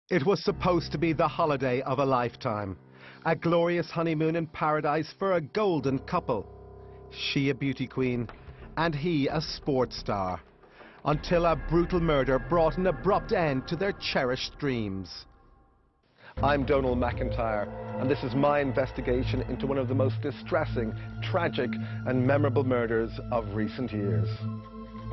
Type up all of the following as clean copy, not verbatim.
It was supposed to be the holiday of a lifetime. A glorious honeymoon in paradise for a golden couple. She a beauty queen, and he a sports star. Until a brutal murder brought an abrupt end to their cherished dreams. I'm Donald McIntyre, and this is my investigation into one of the most distressing, tragic and memorable murders of recent years.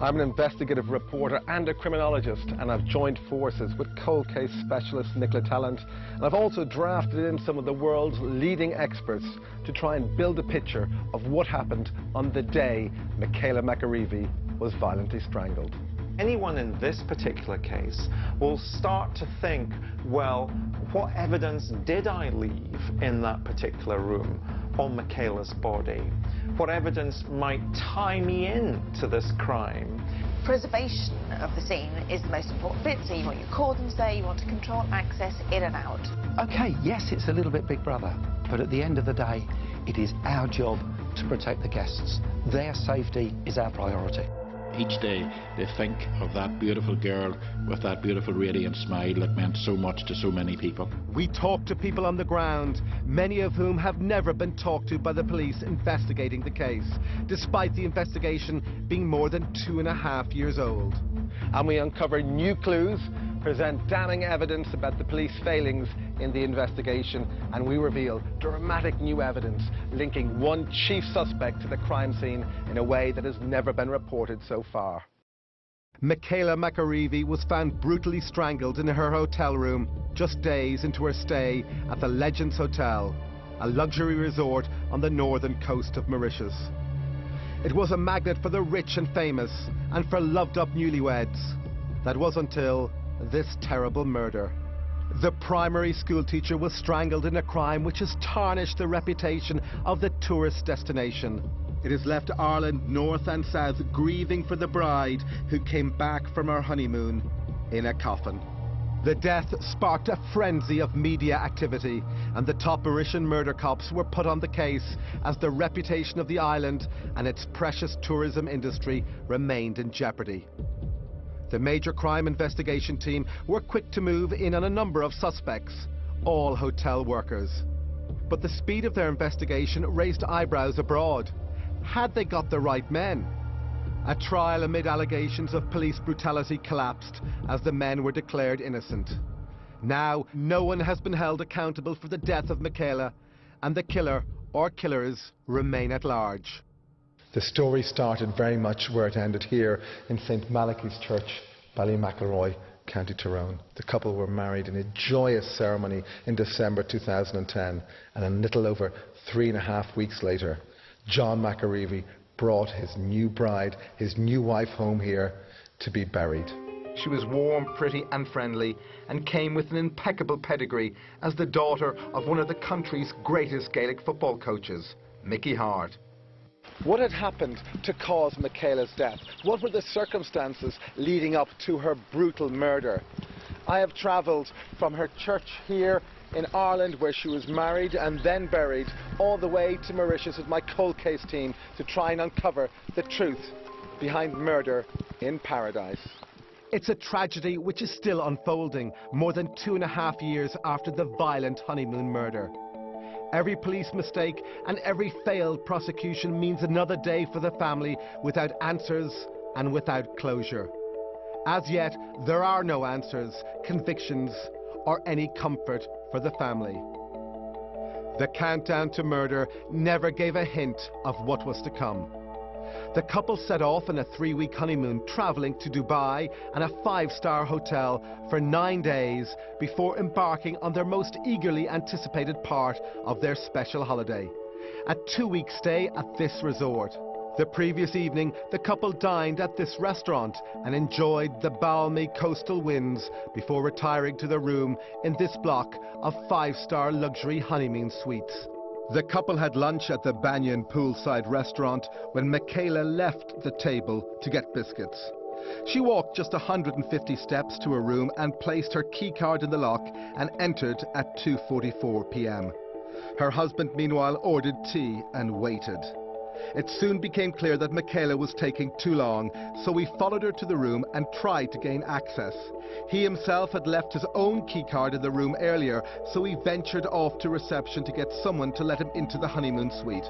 I'm an investigative reporter and a criminologist, and I've joined forces with cold case specialist Nicola Tallant, and I've also drafted in some of the world's leading experts to try and build a picture of what happened on the day Michaela McAreavey was violently strangled. Anyone in this particular case will start to think, well, what evidence did I leave in that particular room on Michaela's body? What evidence might tie me in to this crime? Preservation of the scene is the most important bit, so you want your cordons there, you want to control access in and out. Okay, yes, it's a little bit Big Brother, but at the end of the day, it is our job to protect the guests. Their safety is our priority. Each day they think of that beautiful girl with that beautiful radiant smile that meant so much to so many people. We talked to people on the ground, many of whom have never been talked to by the police investigating the case, despite the investigation being more than 2.5 years old. And we uncover new clues, present damning evidence about the police failings in the investigation, and we reveal dramatic new evidence linking one chief suspect to the crime scene in a way that has never been reported so far. Michaela McAreavey was found brutally strangled in her hotel room just days into her stay at the Legends Hotel, a luxury resort on the northern coast of Mauritius. It was a magnet for the rich and famous, and for loved-up newlyweds. That was until this terrible murder. The primary school teacher was strangled in a crime which has tarnished the reputation of the tourist destination. It has left Ireland north and south grieving for the bride who came back from her honeymoon in a coffin. The death sparked a frenzy of media activity, and the top Mauritian murder cops were put on the case as the reputation of the island and its precious tourism industry remained in jeopardy. The major crime investigation team were quick to move in on a number of suspects, all hotel workers. But the speed of their investigation raised eyebrows abroad. Had they got the right men? A trial amid allegations of police brutality collapsed as the men were declared innocent. Now, no one has been held accountable for the death of Michaela, and the killer or killers remain at large. The story started very much where it ended here in St. Malachy's Church, Ballymacroy, County Tyrone. The couple were married in a joyous ceremony in December 2010, and a little over 3.5 weeks later, John McAreavey brought his new bride, his new wife home here to be buried. She was warm, pretty and friendly, and came with an impeccable pedigree as the daughter of one of the country's greatest Gaelic football coaches, Mickey Harte. What had happened to cause Michaela's death? What were the circumstances leading up to her brutal murder? I have travelled from her church here in Ireland, where she was married and then buried, all the way to Mauritius with my cold case team to try and uncover the truth behind murder in paradise. It's a tragedy which is still unfolding, more than 2.5 years after the violent honeymoon murder. Every police mistake and every failed prosecution means another day for the family without answers and without closure. As yet, there are no answers, convictions, or any comfort for the family. The countdown to murder never gave a hint of what was to come. The couple set off on a 3-week honeymoon, travelling to Dubai and a 5-star hotel for 9 days before embarking on their most eagerly anticipated part of their special holiday, a 2-week stay at this resort. The previous evening, the couple dined at this restaurant and enjoyed the balmy coastal winds before retiring to their room in this block of 5-star luxury honeymoon suites. The couple had lunch at the Banyan poolside restaurant when Michaela left the table to get biscuits. She walked just 150 steps to her room and placed her keycard in the lock and entered at 2:44 p.m. Her husband, meanwhile, ordered tea and waited. It soon became clear that Michaela was taking too long, so we followed her to the room and tried to gain access. He himself had left his own keycard in the room earlier, so he ventured off to reception to get someone to let him into the honeymoon suite.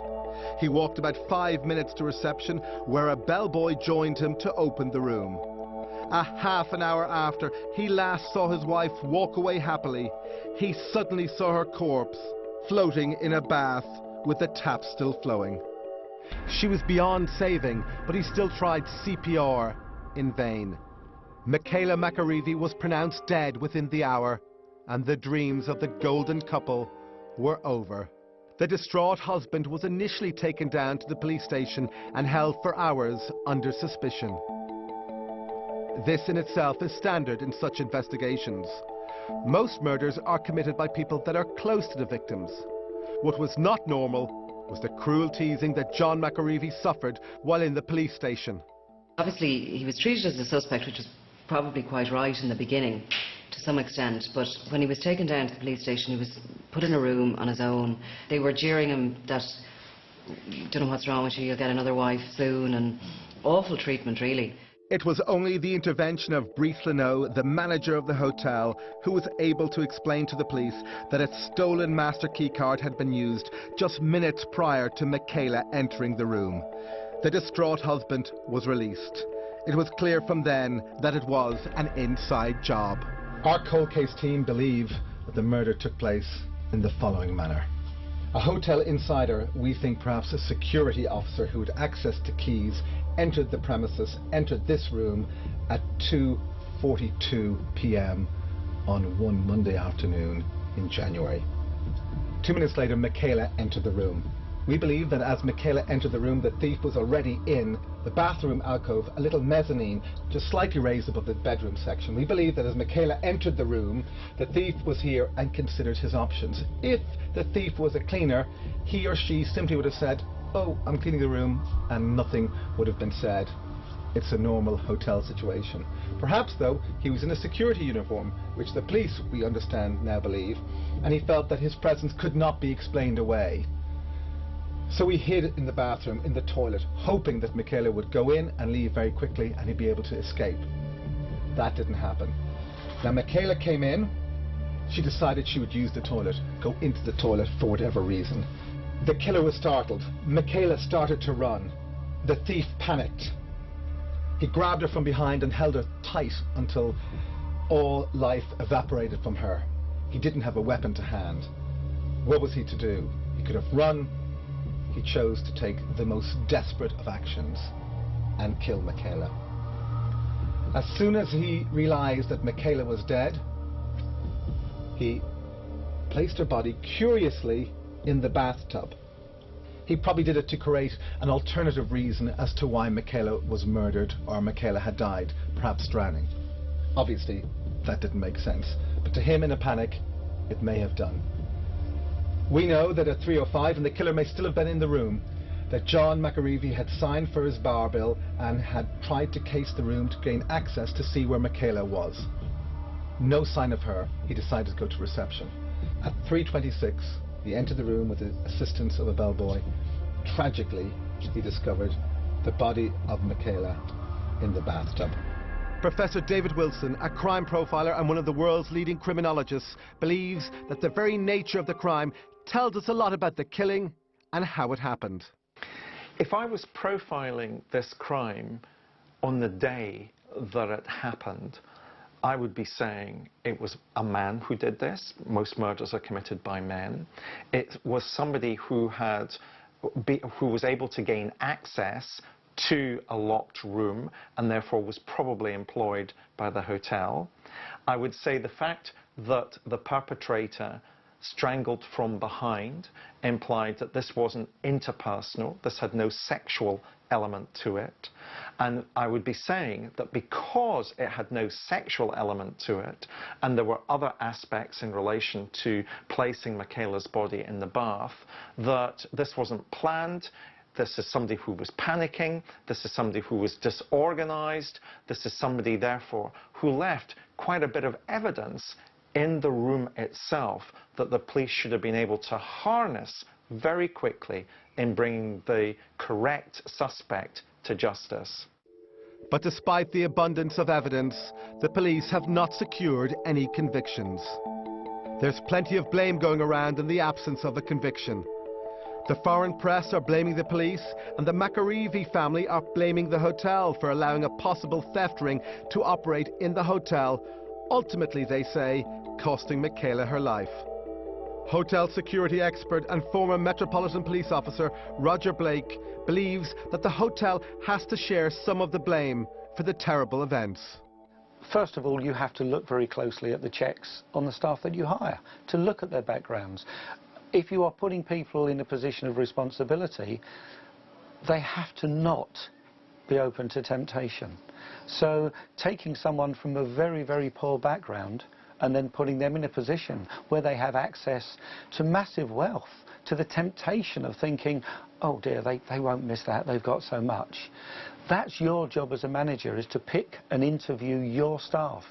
He walked about 5 minutes to reception, where a bellboy joined him to open the room. A half an hour after he last saw his wife walk away happily, he suddenly saw her corpse floating in a bath with the tap still flowing. She was beyond saving, but he still tried CPR in vain. Michaela McAreavey was pronounced dead within the hour, and the dreams of the golden couple were over. The distraught husband was initially taken down to the police station and held for hours under suspicion. This in itself is standard in such investigations. Most murders are committed by people that are close to the victims. What was not normal was the cruel teasing that John McAreavey suffered while in the police station. Obviously, he was treated as a suspect, which was probably quite right in the beginning, to some extent, but when he was taken down to the police station, he was put in a room on his own. They were jeering him that, don't know what's wrong with you, you'll get another wife soon, and awful treatment, really. It was only the intervention of Brice Leno, the manager of the hotel, who was able to explain to the police that a stolen master keycard had been used just minutes prior to Michaela entering the room. The distraught husband was released. It was clear from then that it was an inside job. Our cold case team believe that the murder took place in the following manner. A hotel insider, we think perhaps a security officer who had access to keys, entered the premises, entered this room at 2:42 p.m. on one Monday afternoon in January. 2 minutes later, Michaela entered the room. We believe that as Michaela entered the room, the thief was already in the bathroom alcove, a little mezzanine, just slightly raised above the bedroom section. We believe that as Michaela entered the room, the thief was here and considered his options. If the thief was a cleaner, he or she simply would have said, "Oh, I'm cleaning the room," and nothing would have been said. It's a normal hotel situation. Perhaps, though, he was in a security uniform, which the police, we understand, now believe, and he felt that his presence could not be explained away. So he hid in the bathroom, in the toilet, hoping that Michaela would go in and leave very quickly and he'd be able to escape. That didn't happen. Now Michaela came in. She decided she would use the toilet, go into the toilet for whatever reason. The killer was startled. Michaela started to run. The thief panicked. He grabbed her from behind and held her tight until all life evaporated from her. He didn't have a weapon to hand. What was he to do? He could have run. He chose to take the most desperate of actions and kill Michaela. As soon as he realized that Michaela was dead, he placed her body curiously in the bathtub. He probably did it to create an alternative reason as to why Michaela was murdered or Michaela had died, perhaps drowning. Obviously, that didn't make sense, but to him in a panic, it may have done. We know that at 3:05, and the killer may still have been in the room, that John McAreavey had signed for his bar bill and had tried to case the room to gain access to see where Michaela was. No sign of her. He decided to go to reception. At 3:26, he entered the room with the assistance of a bellboy. Tragically, he discovered the body of Michaela in the bathtub. Professor David Wilson, a crime profiler and one of the world's leading criminologists, believes that the very nature of the crime tells us a lot about the killing and how it happened. If I was profiling this crime on the day that it happened, I would be saying it was a man who did this. Most murders are committed by men. It was somebody who was able to gain access to a locked room and therefore was probably employed by the hotel. I would say the fact that the perpetrator strangled from behind implied that this wasn't interpersonal, this had no sexual element to it. And I would be saying that because it had no sexual element to it, and there were other aspects in relation to placing Michaela's body in the bath, that this wasn't planned. This is somebody who was panicking. This is somebody who was disorganized. This is somebody, therefore, who left quite a bit of evidence in the room itself that the police should have been able to harness very quickly in bringing the correct suspect to justice. But despite the abundance of evidence, the police have not secured any convictions. There's plenty of blame going around in the absence of a conviction. The foreign press are blaming the police, and the McAreavey family are blaming the hotel for allowing a possible theft ring to operate in the hotel, ultimately, they say, costing Michaela her life. Hotel security expert and former Metropolitan Police officer Roger Blake believes that the hotel has to share some of the blame for the terrible events. First of all, you have to look very closely at the checks on the staff that you hire, to look at their backgrounds. If you are putting people in a position of responsibility, they have to not be open to temptation. So taking someone from a very, very poor background and then putting them in a position where they have access to massive wealth, to the temptation of thinking, oh dear, they won't miss that, they've got so much. That's your job as a manager, is to pick and interview your staff,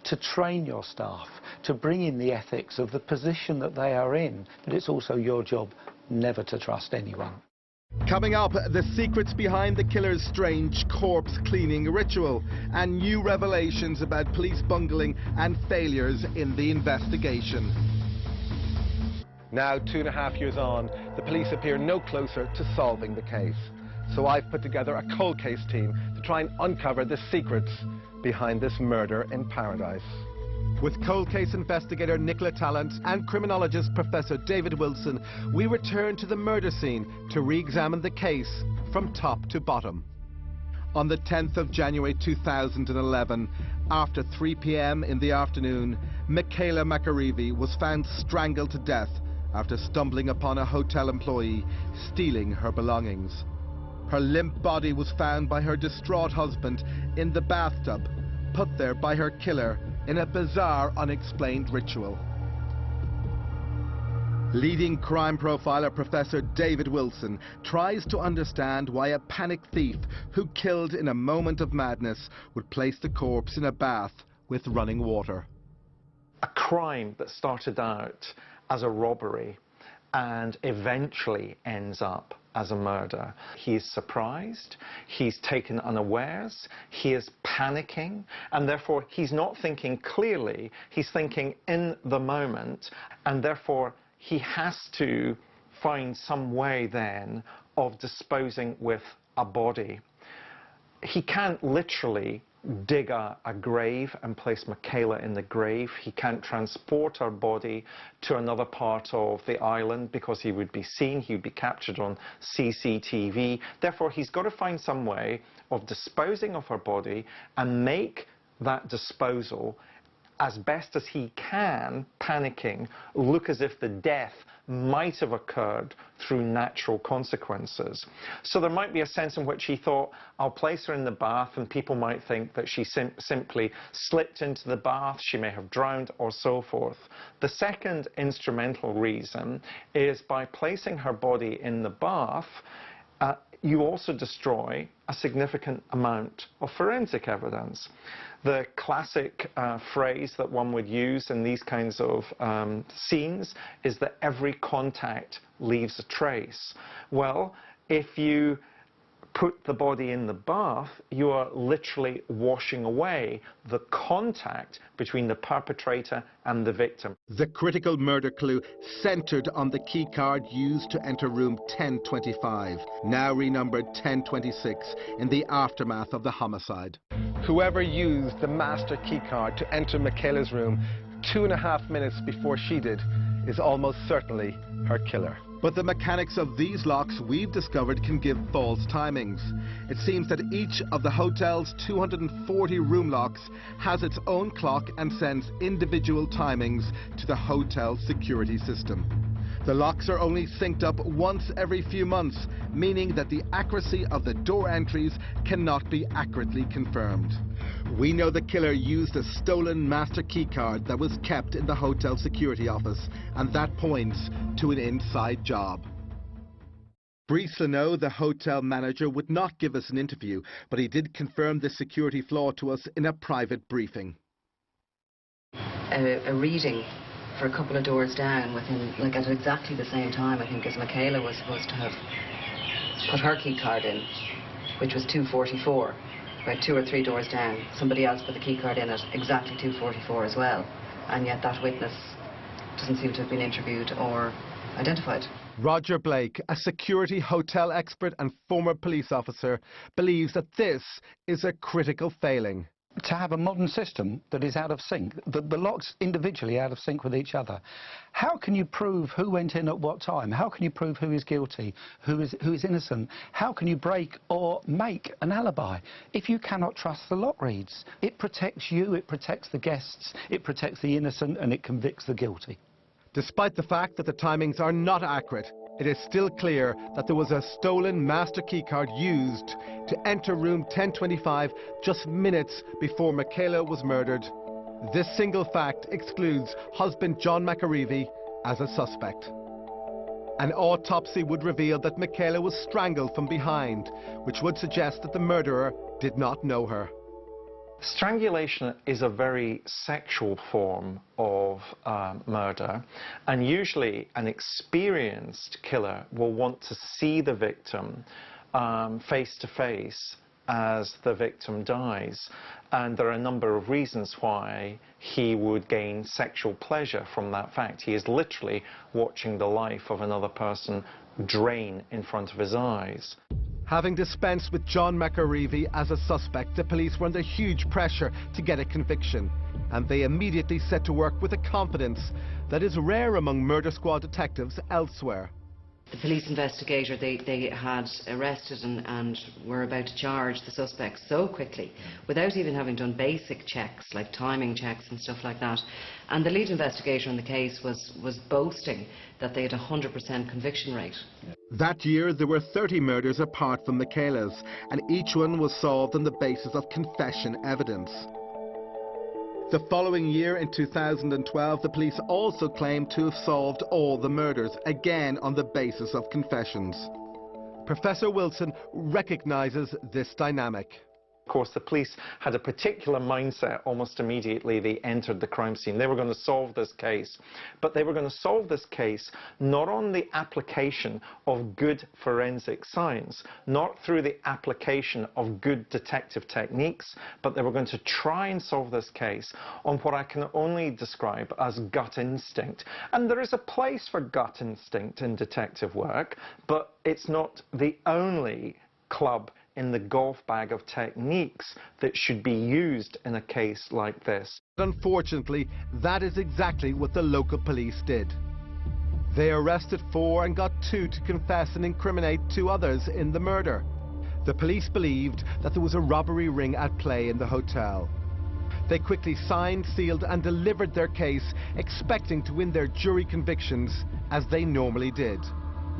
to train your staff, to bring in the ethics of the position that they are in. But it's also your job never to trust anyone. Coming up, the secrets behind the killer's strange corpse cleaning ritual and new revelations about police bungling and failures in the investigation. Now, 2.5 years on, the police appear no closer to solving the case. So I've put together a cold case team to try and uncover the secrets behind this murder in paradise. With cold case investigator Nicola Tallant and criminologist Professor David Wilson, we return to the murder scene to re-examine the case from top to bottom. On the 10th of January 2011, after 3 p.m. in the afternoon, Michaela McAreavey was found strangled to death after stumbling upon a hotel employee stealing her belongings. Her limp body was found by her distraught husband in the bathtub, put there by her killer in a bizarre, unexplained ritual. Leading crime profiler Professor David Wilson tries to understand why a panicked thief who killed in a moment of madness would place the corpse in a bath with running water. A crime that started out as a robbery and eventually ends up as a murder. He's surprised, he's taken unawares, he is panicking, and therefore he's not thinking clearly, he's thinking in the moment, and therefore he has to find some way then of disposing with a body. He can't literally dig a grave and place Michaela in the grave. He can't transport her body to another part of the island because he would be seen, he would be captured on CCTV. Therefore, he's got to find some way of disposing of her body and make that disposal, as best as he can, panicking, look as if the death might have occurred through natural consequences. So there might be a sense in which he thought, I'll place her in the bath and people might think that she simply slipped into the bath, she may have drowned or so forth. The second instrumental reason is by placing her body in the bath, you also destroy a significant amount of forensic evidence. The classic phrase that one would use in these kinds of scenes is that every contact leaves a trace. Well, if you put the body in the bath, you are literally washing away the contact between the perpetrator and the victim. The critical murder clue centered on the key card used to enter room 1025, now renumbered 1026, in the aftermath of the homicide. Whoever used the master key card to enter Michaela's room 2.5 minutes before she did is almost certainly her killer. But the mechanics of these locks we've discovered can give false timings. It seems that each of the hotel's 240 room locks has its own clock and sends individual timings to the hotel security system. The locks are only synced up once every few months, meaning that the accuracy of the door entries cannot be accurately confirmed. We know the killer used a stolen master key card that was kept in the hotel security office, and that points to an inside job. Brice Leno, the hotel manager, would not give us an interview, but he did confirm this security flaw to us in a private briefing. A reading for a couple of doors down within, like at exactly the same time, I think, as Michaela was supposed to have put her key card in, which was 2:44, about 2 or 3 doors down. Somebody else put the key card in at exactly 2:44 as well, and yet that witness doesn't seem to have been interviewed or identified. Roger Blake, a security hotel expert and former police officer, believes that this is a critical failing. To have a modern system that is out of sync, the locks individually out of sync with each other. How can you prove who went in at what time? How can you prove who is guilty, who is innocent? How can you break or make an alibi if you cannot trust the lock reads? It protects you, it protects the guests, it protects the innocent, and it convicts the guilty. Despite the fact that the timings are not accurate, it is still clear that there was a stolen master keycard used to enter room 1025 just minutes before Michaela was murdered. This single fact excludes husband John McAreavey as a suspect. An autopsy would reveal that Michaela was strangled from behind, which would suggest that the murderer did not know her. Strangulation is a very sexual form of murder, and usually an experienced killer will want to see the victim face to face as the victim dies, and there are a number of reasons why he would gain sexual pleasure from that fact. He is literally watching the life of another person drain in front of his eyes. Having dispensed with John McAreavey as a suspect, the police were under huge pressure to get a conviction, and they immediately set to work with a confidence that is rare among murder squad detectives elsewhere. The police investigator, they had arrested and were about to charge the suspect so quickly, without even having done basic checks, like timing checks and stuff like that. And the lead investigator in the case was boasting that they had a 100% conviction rate. That year, there were 30 murders apart from Michaela's, and each one was solved on the basis of confession evidence. The following year, in 2012, the police also claimed to have solved all the murders, again on the basis of confessions. Professor Wilson recognises this dynamic. Of course, the police had a particular mindset almost immediately they entered the crime scene. They were going to solve this case, but they were going to solve this case not on the application of good forensic science, not through the application of good detective techniques, but they were going to try and solve this case on what I can only describe as gut instinct. And there is a place for gut instinct in detective work, but it's not the only club in the golf bag of techniques that should be used in a case like this. Unfortunately, that is exactly what the local police did. They arrested 4 and got 2 to confess and incriminate 2 others in the murder. The police believed that there was a robbery ring at play in the hotel. They quickly signed, sealed and delivered their case, expecting to win their jury convictions as they normally did.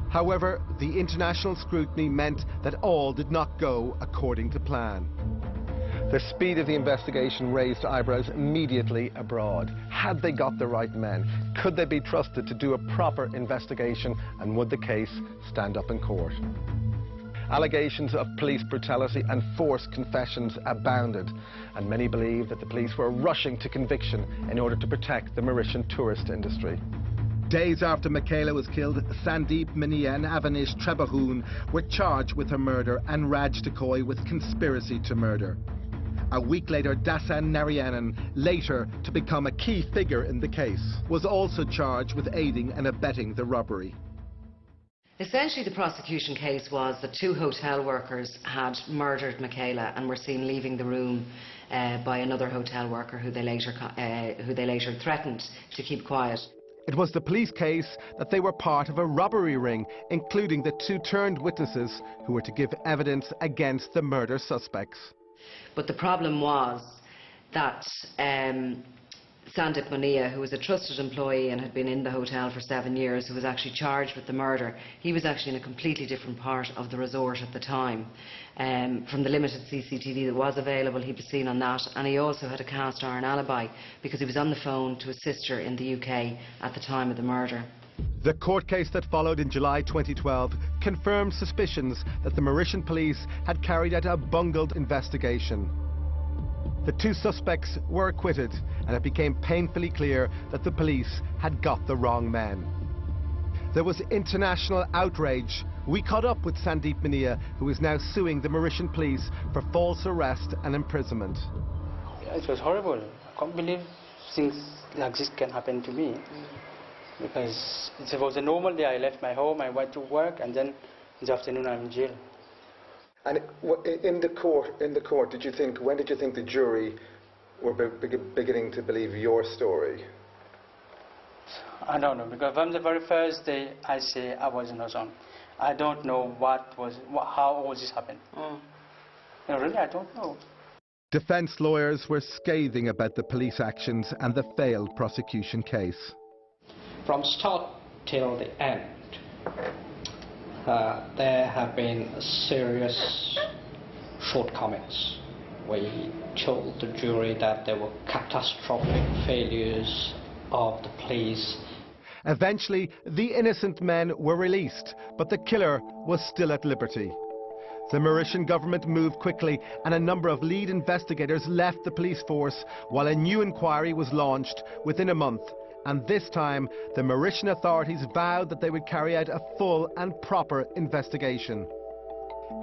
However, the international scrutiny meant that all did not go according to plan. The speed of the investigation raised eyebrows immediately abroad. Had they got the right men? Could they be trusted to do a proper investigation? And would the case stand up in court? Allegations of police brutality and forced confessions abounded, and many believe that the police were rushing to conviction in order to protect the Mauritian tourist industry. Days after Michaela was killed, Sandeep Miniya and Avanish Trebahoon were charged with her murder and Raj Decoy with conspiracy to murder. A week later, Dasan Narayanan, later to become a key figure in the case, was also charged with aiding and abetting the robbery. Essentially, the prosecution case was that 2 hotel workers had murdered Michaela and were seen leaving the room by another hotel worker who they later threatened to keep quiet. It was the police case that they were part of a robbery ring, including the 2 turned witnesses who were to give evidence against the murder suspects. But the problem was that Sandeep Miniya, who was a trusted employee and had been in the hotel for 7 years, who was actually charged with the murder, he was actually in a completely different part of the resort at the time. From the limited CCTV that was available, he was seen on that, and he also had a cast iron alibi because he was on the phone to his sister in the UK at the time of the murder. The court case that followed in July 2012 confirmed suspicions that the Mauritian police had carried out a bungled investigation. The two suspects were acquitted, and it became painfully clear that the police had got the wrong men. There was international outrage. We caught up with Sandeep Mania, who is now suing the Mauritian police for false arrest and imprisonment. It was horrible. I can't believe things like this can happen to me. Because it was a normal day. I left my home, I went to work, and then in the afternoon I'm in jail. And in the court, did you think, when did you think the jury were beginning to believe your story? I don't know, because from the very first day I say I was innocent. I don't know how all this happened. No, really, I don't know. Defence lawyers were scathing about the police actions and the failed prosecution case. From start till the end, there have been serious shortcomings. We told the jury that there were catastrophic failures of the police. Eventually, the innocent men were released, but the killer was still at liberty. The Mauritian government moved quickly, and a number of lead investigators left the police force while a new inquiry was launched within a month. And this time, the Mauritian authorities vowed that they would carry out a full and proper investigation.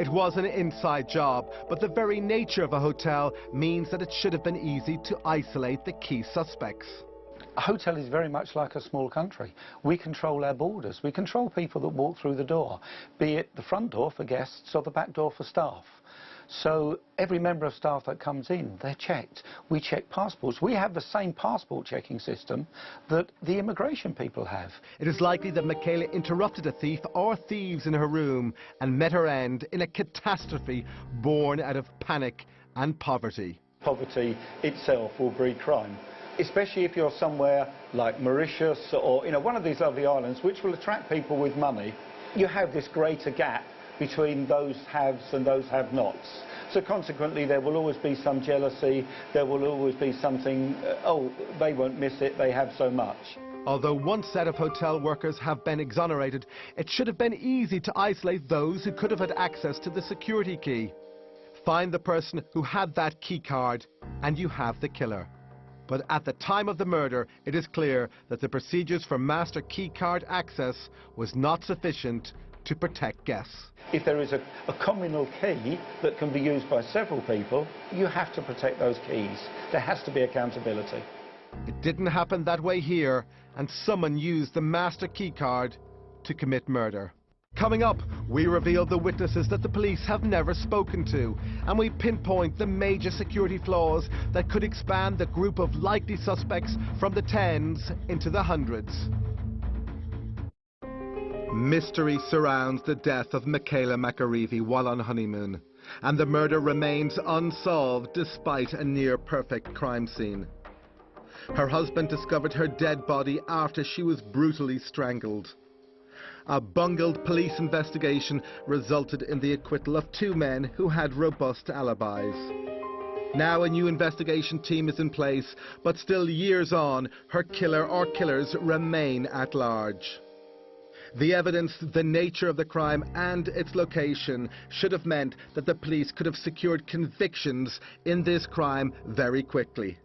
It was an inside job, but the very nature of a hotel means that it should have been easy to isolate the key suspects. A hotel is very much like a small country. We control our borders. We control people that walk through the door, be it the front door for guests or the back door for staff. So every member of staff that comes in, they're checked. We check passports. We have the same passport checking system that the immigration people have. It is likely that Michaela interrupted a thief or thieves in her room and met her end in a catastrophe born out of panic and poverty. Poverty itself will breed crime, especially if you're somewhere like Mauritius or one of these lovely islands which will attract people with money. You have this greater gap between those haves and those have-nots. So consequently there will always be some jealousy, there will always be something, oh, they won't miss it, they have so much. Although one set of hotel workers have been exonerated, it should have been easy to isolate those who could have had access to the security key. Find the person who had that key card and you have the killer. But at the time of the murder, it is clear that the procedures for master key card access was not sufficient to protect guests. If there is a communal key that can be used by several people, you have to protect those keys. There has to be accountability. It didn't happen that way here, and someone used the master key card to commit murder. Coming up, we reveal the witnesses that the police have never spoken to, and we pinpoint the major security flaws that could expand the group of likely suspects from the tens into the hundreds. Mystery surrounds the death of Michaela McAreavey while on honeymoon, and the murder remains unsolved despite a near-perfect crime scene. Her husband discovered her dead body after she was brutally strangled. A bungled police investigation resulted in the acquittal of two men who had robust alibis. Now a new investigation team is in place, but still years on, her killer or killers remain at large. The evidence, the nature of the crime and its location should have meant that the police could have secured convictions in this crime very quickly.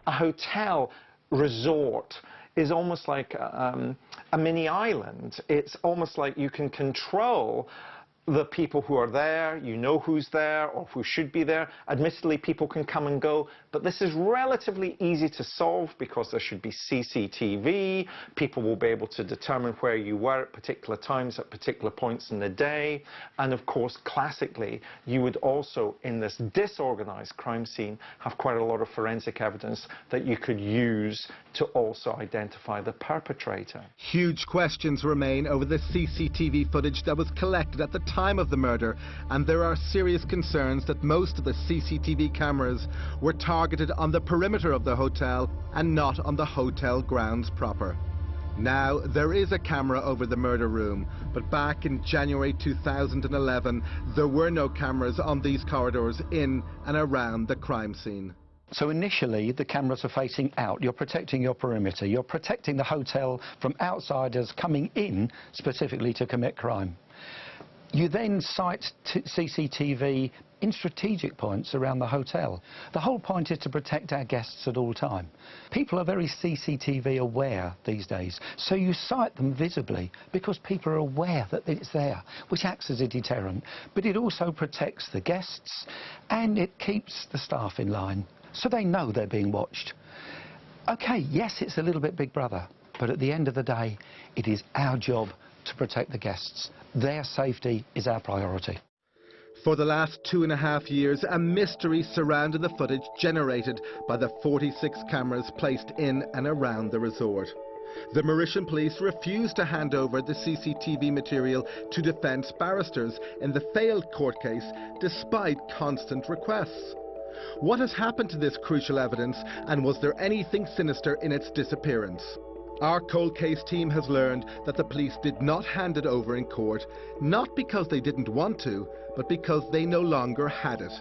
A hotel resort is almost like a mini island. It's almost like you can control the people who are there, you know who's there or who should be there. Admittedly, people can come and go, but this is relatively easy to solve because there should be CCTV. People will be able to determine where you were at particular times, at particular points in the day. And of course, classically, you would also, in this disorganized crime scene, have quite a lot of forensic evidence that you could use to also identify the perpetrator. Huge questions remain over the CCTV footage that was collected at the time of the murder, and there are serious concerns that most of the CCTV cameras were targeted on the perimeter of the hotel and not on the hotel grounds proper. Now, there is a camera over the murder room, but back in January 2011, there were no cameras on these corridors in and around the crime scene. So initially, the cameras are facing out. You're protecting your perimeter. You're protecting the hotel from outsiders coming in specifically to commit crime. You then site CCTV in strategic points around the hotel. The whole point is to protect our guests at all time. People are very CCTV aware these days, so you site them visibly because people are aware that it's there, which acts as a deterrent, but it also protects the guests and it keeps the staff in line, so they know they're being watched. OK, yes, it's a little bit Big Brother, but at the end of the day, it is our job to protect the guests. Their safety is our priority. For the last 2.5 years, a mystery surrounded the footage generated by the 46 cameras placed in and around the resort. The Mauritian police refused to hand over the CCTV material to defence barristers in the failed court case, despite constant requests. What has happened to this crucial evidence, and was there anything sinister in its disappearance? Our cold case team has learned that the police did not hand it over in court, not because they didn't want to, but because they no longer had it.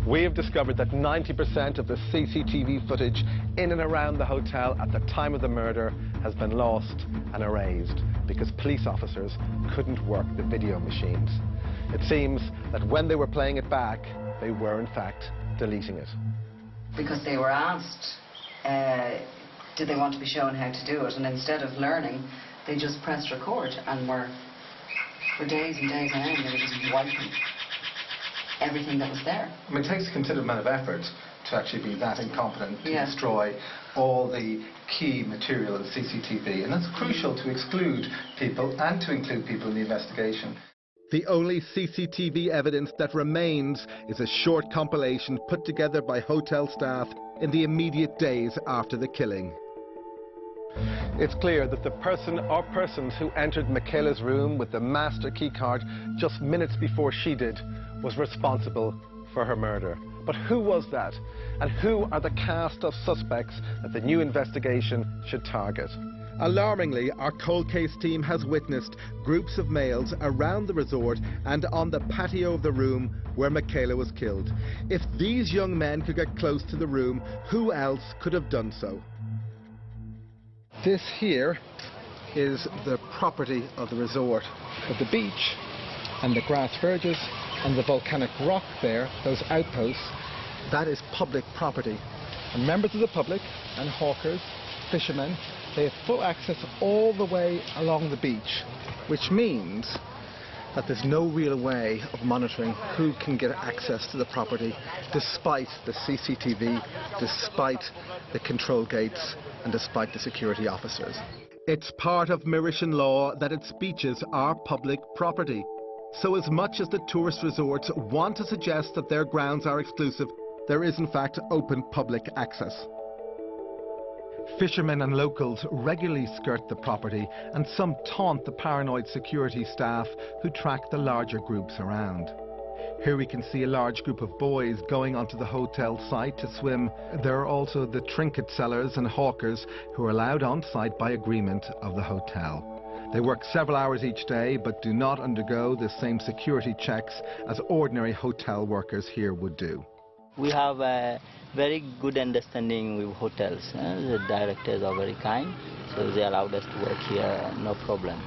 We have discovered that 90% of the CCTV footage in and around the hotel at the time of the murder has been lost and erased because police officers couldn't work the video machines. It seems that when they were playing it back, they were in fact deleting it. Because they were asked, did they want to be shown how to do it, and instead of learning, they just pressed record and were, for days and days on end, they were just wiping everything that was there. I mean, it takes a considerable amount of effort to actually be that incompetent to destroy all the key material in CCTV, and that's crucial to exclude people and to include people in the investigation. The only CCTV evidence that remains is a short compilation put together by hotel staff in the immediate days after the killing. It's clear that the person or persons who entered Michaela's room with the master keycard just minutes before she did was responsible for her murder. But who was that? And who are the cast of suspects that the new investigation should target? Alarmingly, our cold case team has witnessed groups of males around the resort and on the patio of the room where Michaela was killed. If these young men could get close to the room, who else could have done so? This here is the property of the resort. But the beach and the grass verges and the volcanic rock there, those outposts, that is public property. And members of the public and hawkers, fishermen, they have full access all the way along the beach, which means that there's no real way of monitoring who can get access to the property, despite the CCTV, despite the control gates, and despite the security officers. It's part of Mauritian law that its beaches are public property. So as much as the tourist resorts want to suggest that their grounds are exclusive, there is in fact open public access. Fishermen and locals regularly skirt the property, and some taunt the paranoid security staff who track the larger groups around. Here we can see a large group of boys going onto the hotel site to swim. There are also the trinket sellers and hawkers who are allowed on site by agreement of the hotel. They work several hours each day but do not undergo the same security checks as ordinary hotel workers here would do. We have a very good understanding with hotels. The directors are very kind, so they allowed us to work here, no problem.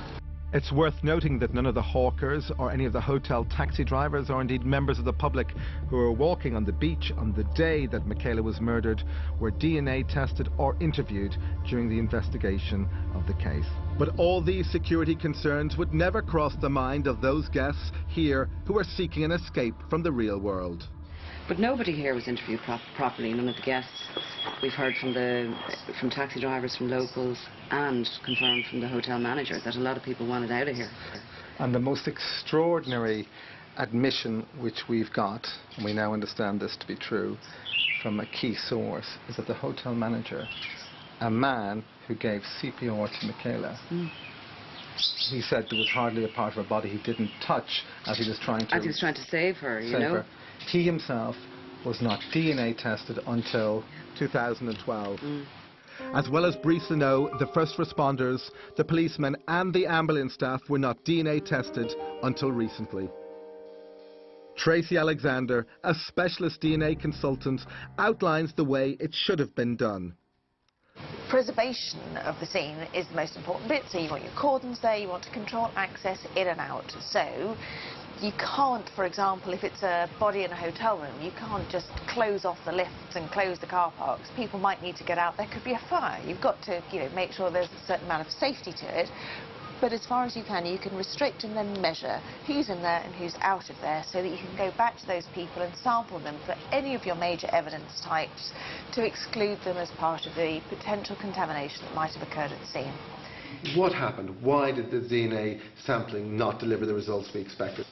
It's worth noting that none of the hawkers or any of the hotel taxi drivers or indeed members of the public who were walking on the beach on the day that Michaela was murdered were DNA tested or interviewed during the investigation of the case. But all these security concerns would never cross the mind of those guests here who are seeking an escape from the real world. But nobody here was interviewed properly, none of the guests. We've heard from taxi drivers, from locals, and confirmed from the hotel manager that a lot of people wanted out of here. And the most extraordinary admission which we've got, and we now understand this to be true, from a key source, is that the hotel manager, a man who gave CPR to Michaela, he said there was hardly a part of her body he didn't touch as he was trying to save her, you know. He himself was not DNA tested until 2012. As well as Brissano, the first responders, the policemen and the ambulance staff were not DNA tested until recently. Tracy Alexander, a specialist DNA consultant, outlines the way it should have been done. Preservation of the scene is the most important bit, so you want your cordons there, you want to control access in and out. So you can't, for example, if it's a body in a hotel room, you can't just close off the lifts and close the car parks. People might need to get out. There could be a fire. You've got to, make sure there's a certain amount of safety to it. But as far as you can restrict and then measure who's in there and who's out of there, so that you can go back to those people and sample them for any of your major evidence types to exclude them as part of the potential contamination that might have occurred at the scene. What happened? Why did the DNA sampling not deliver the results we expected?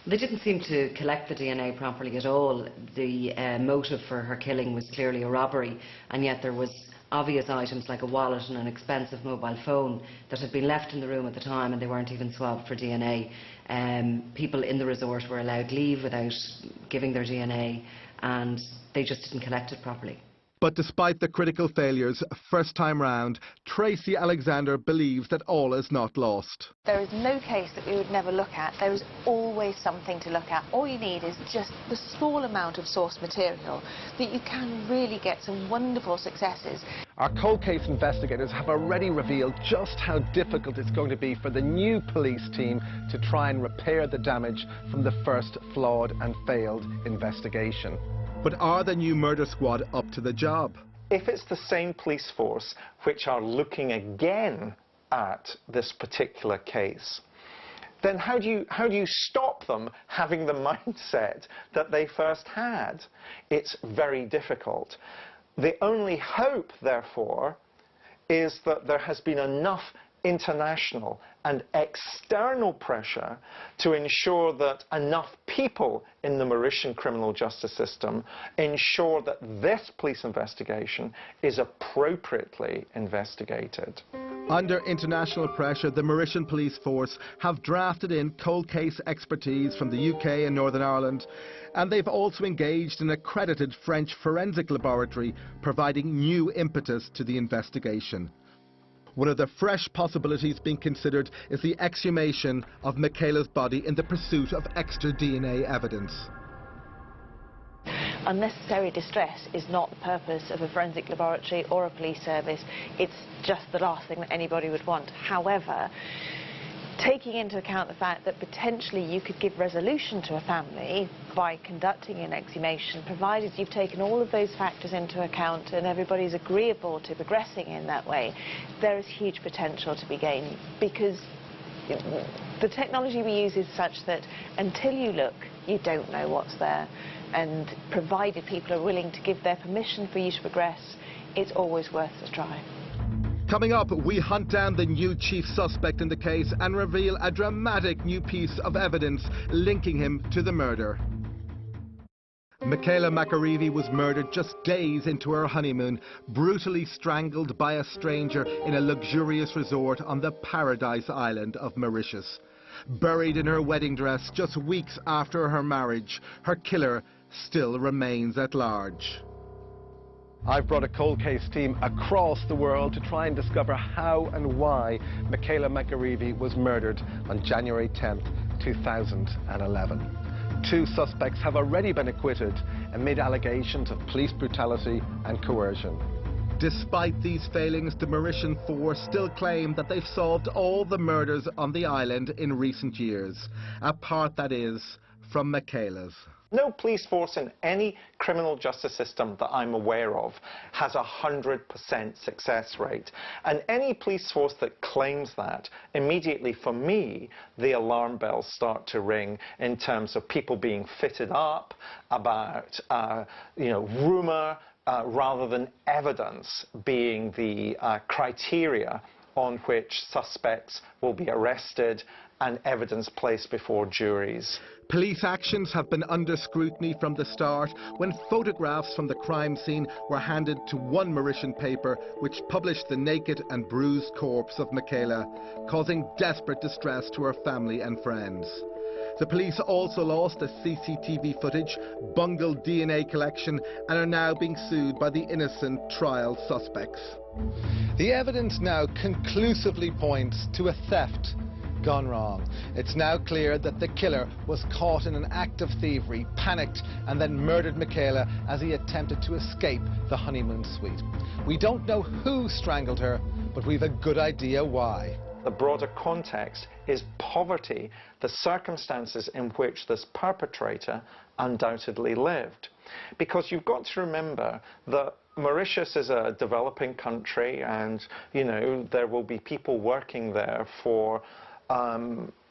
They didn't seem to collect the DNA properly at all. The motive for her killing was clearly a robbery, and yet there was obvious items like a wallet and an expensive mobile phone that had been left in the room at the time, and they weren't even swabbed for DNA. People in the resort were allowed leave without giving their DNA, and they just didn't collect it properly. But despite the critical failures first time round, Tracy Alexander believes that all is not lost. There is no case that we would never look at. There is always something to look at. All you need is just the small amount of source material that you can really get some wonderful successes. Our cold case investigators have already revealed just how difficult it's going to be for the new police team to try and repair the damage from the first flawed and failed investigation. But are the new murder squad up to the job? If it's the same police force which are looking again at this particular case, then how do you stop them having the mindset that they first had? It's very difficult. The only hope, therefore, is that there has been enough international and external pressure to ensure that enough people in the Mauritian criminal justice system ensure that this police investigation is appropriately investigated. Under international pressure, the Mauritian police force have drafted in cold case expertise from the UK and Northern Ireland, and they've also engaged an accredited French forensic laboratory, providing new impetus to the investigation. One of the fresh possibilities being considered is the exhumation of Michaela's body in the pursuit of extra DNA evidence. Unnecessary distress is not the purpose of a forensic laboratory or a police service. It's just the last thing that anybody would want. However, taking into account the fact that potentially you could give resolution to a family by conducting an exhumation, provided you've taken all of those factors into account and everybody's agreeable to progressing in that way, there is huge potential to be gained, because the technology we use is such that until you look, you don't know what's there. And provided people are willing to give their permission for you to progress, it's always worth a try. Coming up, we hunt down the new chief suspect in the case and reveal a dramatic new piece of evidence linking him to the murder. Michaela McAreavey was murdered just days into her honeymoon, brutally strangled by a stranger in a luxurious resort on the paradise island of Mauritius. Buried in her wedding dress just weeks after her marriage, her killer still remains at large. I've brought a cold case team across the world to try and discover how and why Michaela McAreavey was murdered on January 10th, 2011. 2 suspects have already been acquitted amid allegations of police brutality and coercion. Despite these failings, the Mauritian force still claim that they've solved all the murders on the island in recent years, a part, that is, from Michaela's. No police force in any criminal justice system that I'm aware of has a 100% success rate. And any police force that claims that, immediately for me, the alarm bells start to ring in terms of people being fitted up, about, rumour, rather than evidence being the criteria on which suspects will be arrested and evidence placed before juries. Police actions have been under scrutiny from the start, when photographs from the crime scene were handed to one Mauritian paper which published the naked and bruised corpse of Michaela, causing desperate distress to her family and friends. The police also lost the CCTV footage, bungled DNA collection, and are now being sued by the innocent trial suspects. The evidence now conclusively points to a theft gone wrong. It's now clear that the killer was caught in an act of thievery, panicked, and then murdered Michaela as he attempted to escape the honeymoon suite. We don't know who strangled her, but we've a good idea why. The broader context is poverty, the circumstances in which this perpetrator undoubtedly lived. Because you've got to remember that Mauritius is a developing country, and, you know, there will be people working there for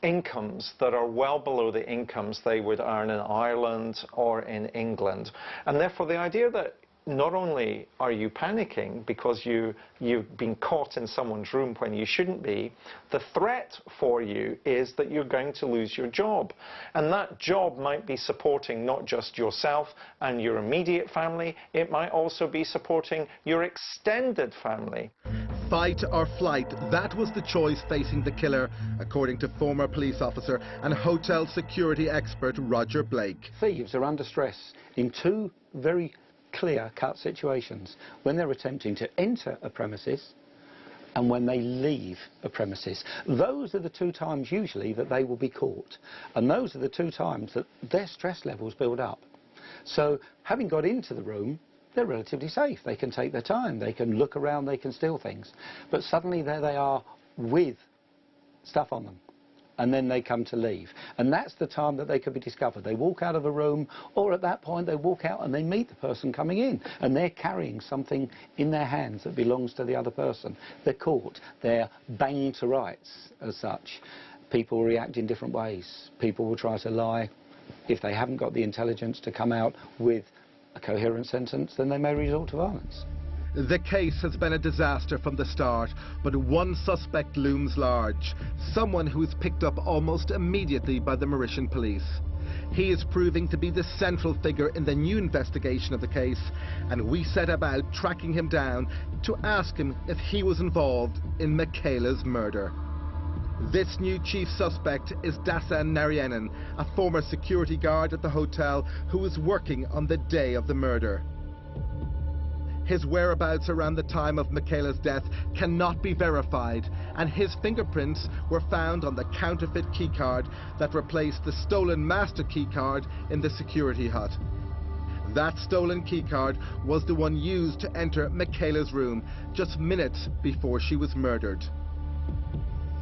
incomes that are well below the incomes they would earn in Ireland or in England. And therefore the idea that not only are you panicking because you've been caught in someone's room when you shouldn't be, the threat for you is that you're going to lose your job. And that job might be supporting not just yourself and your immediate family, it might also be supporting your extended family. Fight or flight, that was the choice facing the killer, according to former police officer and hotel security expert Roger Blake. Thieves are under stress in two very clear-cut situations: when they're attempting to enter a premises and when they leave a premises. Those are the two times usually that they will be caught, and those are the two times that their stress levels build up. So having got into the room, they're relatively safe. They can take their time, they can look around, they can steal things, but suddenly there they are with stuff on them. And then they come to leave. And that's the time that they could be discovered. They walk out of a room, or at that point they walk out and they meet the person coming in, and they're carrying something in their hands that belongs to the other person. They're caught. They're banged to rights as such. People react in different ways. People will try to lie. If they haven't got the intelligence to come out with a coherent sentence, then they may resort to violence. The case has been a disaster from the start, but one suspect looms large, someone who is picked up almost immediately by the Mauritian police. He is proving to be the central figure in the new investigation of the case, and we set about tracking him down to ask him if he was involved in Michaela's murder. This new chief suspect is Dasan Narienen, a former security guard at the hotel who was working on the day of the murder. His whereabouts around the time of Michaela's death cannot be verified, and his fingerprints were found on the counterfeit keycard that replaced the stolen master keycard in the security hut. That stolen keycard was the one used to enter Michaela's room just minutes before she was murdered.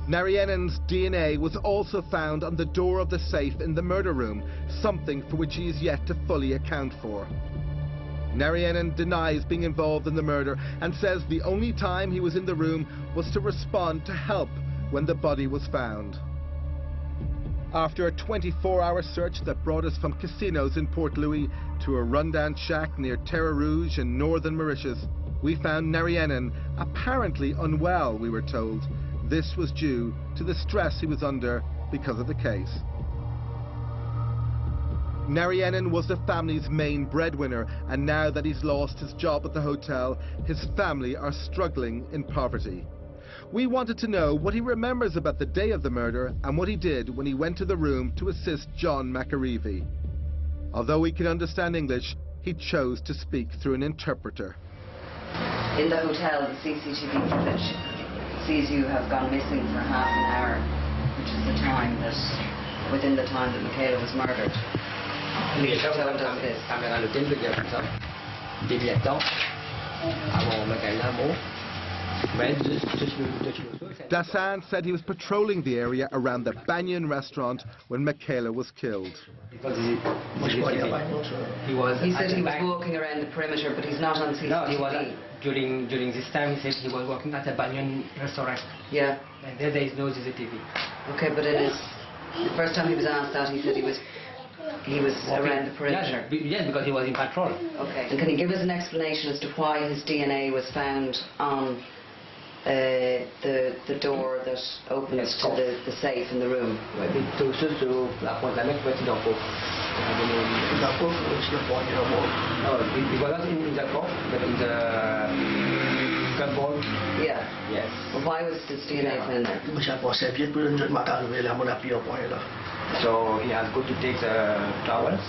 Narienen's DNA was also found on the door of the safe in the murder room, something for which he is yet to fully account for. Narienen denies being involved in the murder and says the only time he was in the room was to respond to help when the body was found. After a 24-hour search that brought us from casinos in Port Louis to a rundown shack near Terre Rouge in northern Mauritius, we found Narienen apparently unwell, we were told. This was due to the stress he was under because of the case. Narienen was the family's main breadwinner, and now that he's lost his job at the hotel, his family are struggling in poverty. We wanted to know what he remembers about the day of the murder and what he did when he went to the room to assist John McAreavey. Although he can understand English, he chose to speak through an interpreter. In the hotel, the CCTV footage sees you have gone missing for half an hour, which is the time that, within the time that Michaela was murdered. Dasan said he was patrolling the area around the Banyan restaurant when Michaela was killed. He said he was walking around the perimeter, but he's not on CCTV. No, he was, during this time, he said he was working at a Banyan restaurant. Yeah. And there is no CCTV. Okay, but it is the first time he was asked that, he said he was around the perimeter. Yes, because he was in patrol. Okay. And can you give us an explanation as to why his DNA was found on the door that opens to the safe in the room? No, it was not in the cough, but in the cupboard. Yeah. Yes. Well, why was his DNA found there? So he has got to take the towels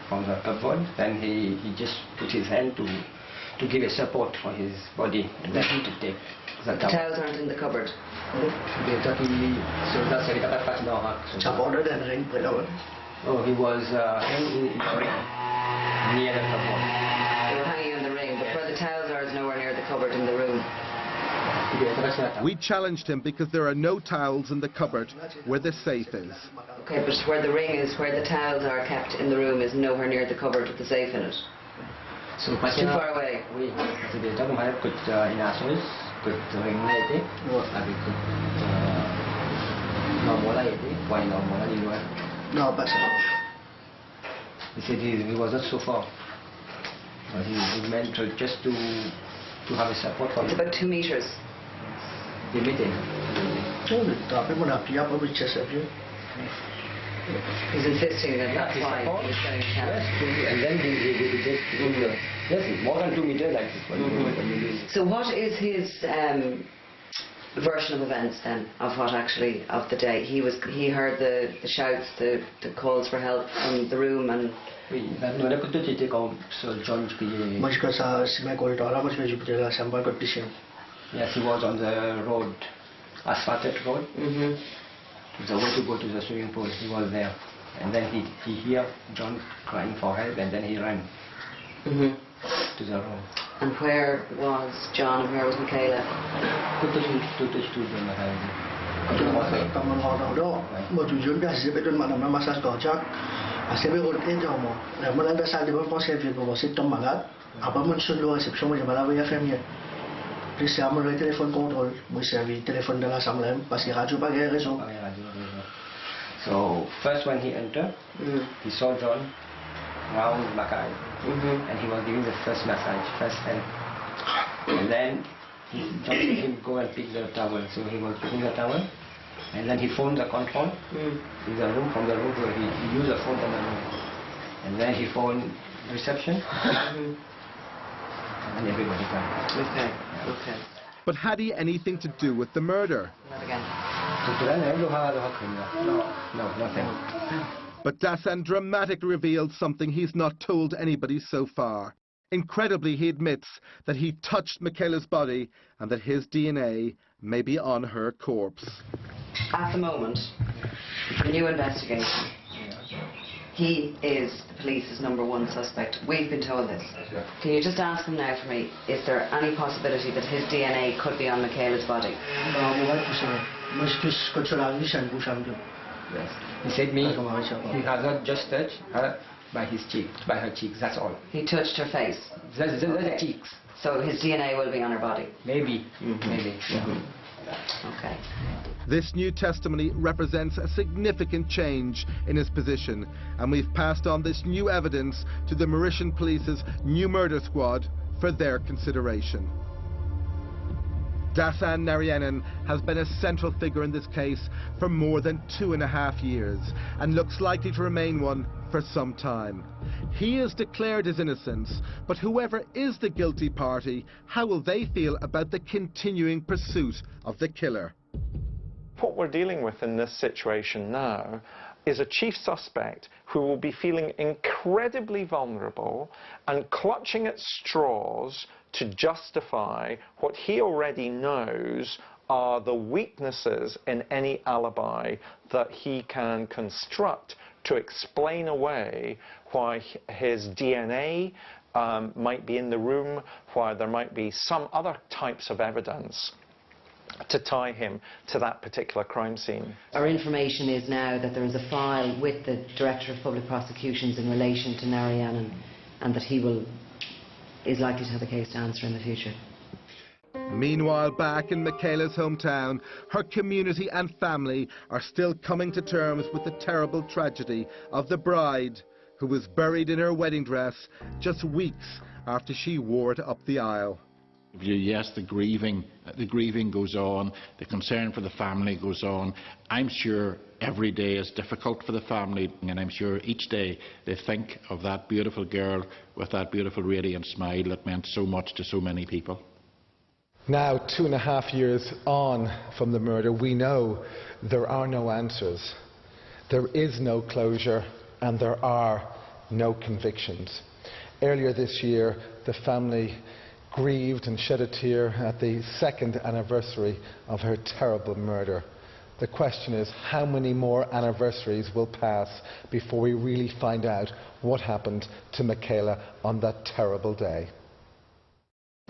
from the cupboard, then he just put his hand to to give a support for his body and then to take the towel. The towels aren't in the cupboard. Oh, he was hanging in the ring near the cupboard. They were hanging on the ring, but where the towels are is nowhere near the cupboard in the room. We challenged him because there are no towels in the cupboard where the safe is. Okay, but where the ring is, where the towels are kept in the room, is nowhere near the cupboard with the safe in it. So it's too far away. Oui, parce que donc moi que inasos que ring été avec normal été point normal il doit. No, but He said he was not so far. But he meant just to have a support for It's about 2 meters. the meeting. He's insisting that that's why he's going to tell. Yes, and then he just yes, more than 2 meters like this. So what is his version of events then, of what actually, of the day? He heard the shouts, the calls for help from the room, and Oui, nous avons tout été comme ce John qui. Yes, he was on the road, asphalted road. The way to go to the swimming pool, he was there. And then he heard John crying for help, and then he ran to the road. And where was John and where was Michaela? So first when he entered, he saw John round McAreavey, and he was giving the first massage, first help. And then John told him go and pick the towel. So he was picking the towel, and then he phoned the control in the room, from the room where he used the phone from the room. And then he phoned reception, and everybody came. Okay. But had he anything to do with the murder? Not again. No, nothing. But Dasan dramatically revealed something he's not told anybody so far. Incredibly, he admits that he touched Michaela's body and that his DNA may be on her corpse. At the moment, the new investigation, he is the police's #1 suspect. We've been told this. Can you just ask him now for me, is there any possibility that his DNA could be on Michaela's body? Yes. He said me, he has not just touched her by his cheek, by her cheeks, that's all. He touched her face? That's the cheeks. So his DNA will be on her body? Maybe, maybe. Okay. This new testimony represents a significant change in his position, and we've passed on this new evidence to the Mauritian Police's new murder squad for their consideration. Dasan Narayanan has been a central figure in this case for more than 2.5 years and looks likely to remain one for some time. He has declared his innocence, but whoever is the guilty party, how will they feel about the continuing pursuit of the killer? What we're dealing with in this situation now is a chief suspect who will be feeling incredibly vulnerable and clutching at straws to justify what he already knows are the weaknesses in any alibi that he can construct to explain away why his DNA might be in the room, why there might be some other types of evidence to tie him to that particular crime scene. Our information is now that there is a file with the Director of Public Prosecutions in relation to Narayanan, and that he is likely to have a case to answer in the future. Meanwhile, back in Michaela's hometown, her community and family are still coming to terms with the terrible tragedy of the bride who was buried in her wedding dress just weeks after she wore it up the aisle. Yes, the grieving goes on, the concern for the family goes on. I'm sure every day is difficult for the family, and I'm sure each day they think of that beautiful girl with that beautiful radiant smile that meant so much to so many people. Now, 2.5 years on from the murder, we know there are no answers. There is no closure, and there are no convictions. Earlier this year, the family grieved and shed a tear at the second anniversary of her terrible murder. The question is, how many more anniversaries will pass before we really find out what happened to Michaela on that terrible day?